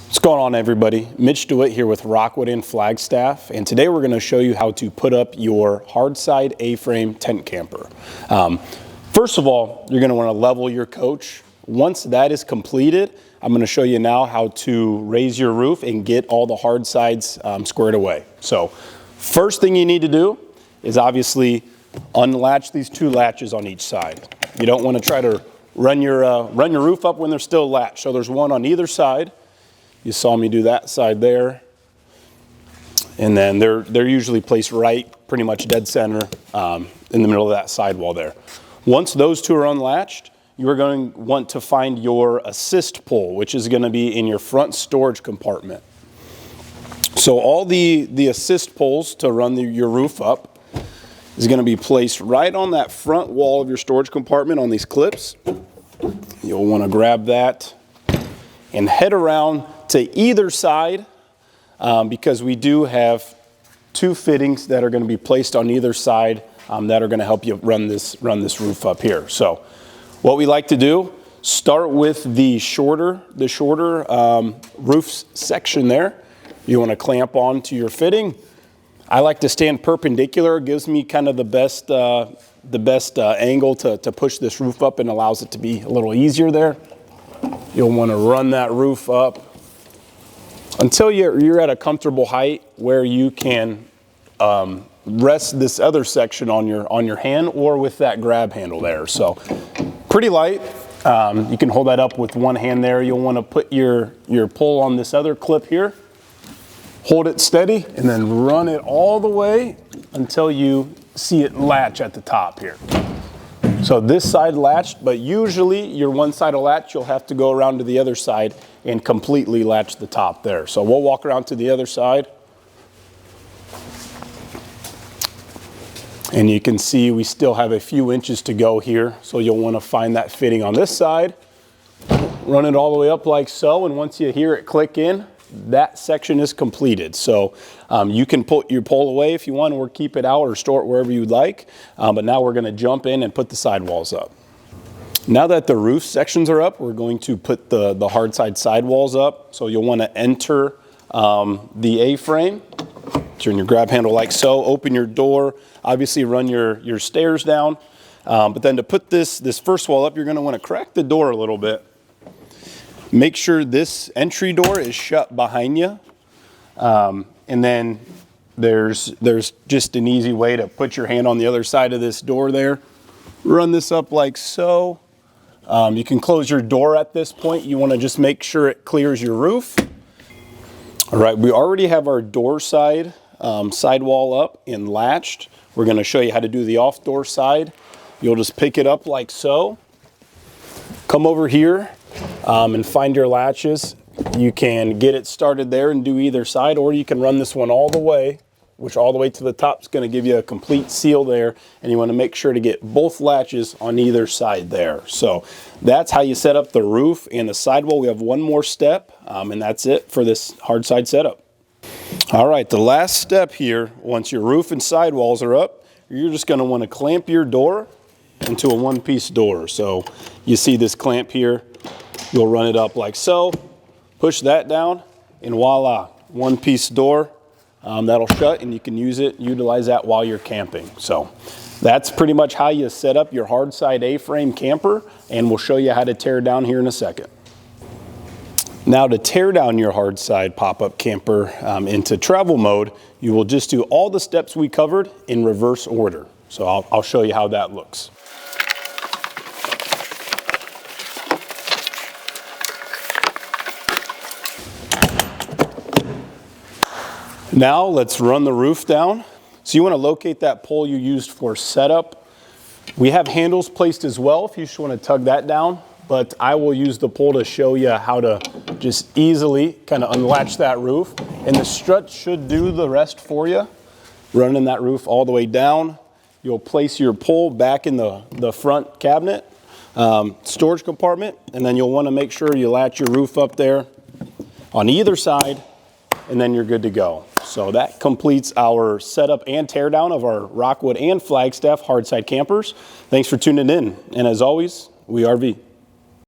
What's going on, everybody? Mitch DeWitt here with Rockwood and Flagstaff, and today we're going to show you how to put up your hard side A-frame tent camper. First of all, you're going to want to level your coach. Once that is completed, I'm going to show you now how to raise your roof and get all the hard sides squared away. So first thing you need to do is obviously unlatch these two latches on each side. You don't want to try to run your roof up when they're still latched. So there's one on either side. You saw me do that side there. And then they're usually placed right, pretty much dead center in the middle of that sidewall there. Once those two are unlatched, you are going to want to find your assist pole, which is going to be in your front storage compartment. So all the assist poles to run your roof up is going to be placed right on that front wall of your storage compartment on these clips. You'll want to grab that and head around to either side because we do have two fittings that are going to be placed on either side that are going to help you run this roof up here. So what we like to do, start with the shorter roof section there. You want to clamp onto your fitting. I like to stand perpendicular. It gives me kind of the best angle to push this roof up and allows it to be a little easier there. You'll want to run that roof up until you're at a comfortable height where you can rest this other section on your hand or with that grab handle there. So pretty light. You can hold that up with one hand there. You'll want to put your pull on this other clip here. Hold it steady and then run it all the way until you see it latch at the top here. So this side latched, but usually your one side will latch, you'll have to go around to the other side and completely latch the top there. So we'll walk around to the other side. And you can see we still have a few inches to go here. So you'll want to find that fitting on this side, run it all the way up like so. And once you hear it click in, that section is completed. So you can put your pole away if you want, or keep it out or store it wherever you'd like. But now we're going to jump in and put the sidewalls up. Now that the roof sections are up, we're going to put the hard side sidewalls up. So you'll want to enter the A-frame. Turn your grab handle like so. Open your door. Obviously run your stairs down. But then to put this first wall up, you're going to want to crack the door a little bit. Make sure this entry door is shut behind you. And then there's just an easy way to put your hand on the other side of this door there. Run this up like so. You can close your door at this point. You want to just make sure it clears your roof. All right, we already have our door side sidewall up and latched. We're going to show you how to do the off door side. You'll just pick it up like so. Come over here. And find your latches. You can get it started there and do either side, or you can run this one all the way, which all the way to the top is going to give you a complete seal there. And you want to make sure to get both latches on either side there. So that's how you set up the roof and the sidewall. We have one more step, and that's it for this hard side setup. All right, the last step here, once your roof and sidewalls are up, you're just going to want to clamp your door into a one-piece door. So you see this clamp here. You'll run it up like so, push that down, and voila, one-piece door that'll shut, and you can utilize that while you're camping. So that's pretty much how you set up your hard side A-frame camper, and we'll show you how to tear down here in a second. Now to tear down your hard side pop-up camper into travel mode, you will just do all the steps we covered in reverse order. So I'll show you how that looks. Now let's run the roof down. So you want to locate that pole you used for setup. We have handles placed as well if you just want to tug that down, but I will use the pole to show you how to just easily kind of unlatch that roof. And the strut should do the rest for you. Running that roof all the way down. You'll place your pole back in the front cabinet, storage compartment, and then you'll want to make sure you latch your roof up there on either side, and then you're good to go. So that completes our setup and teardown of our Rockwood and Flagstaff hardside campers. Thanks for tuning in. And as always, we RV.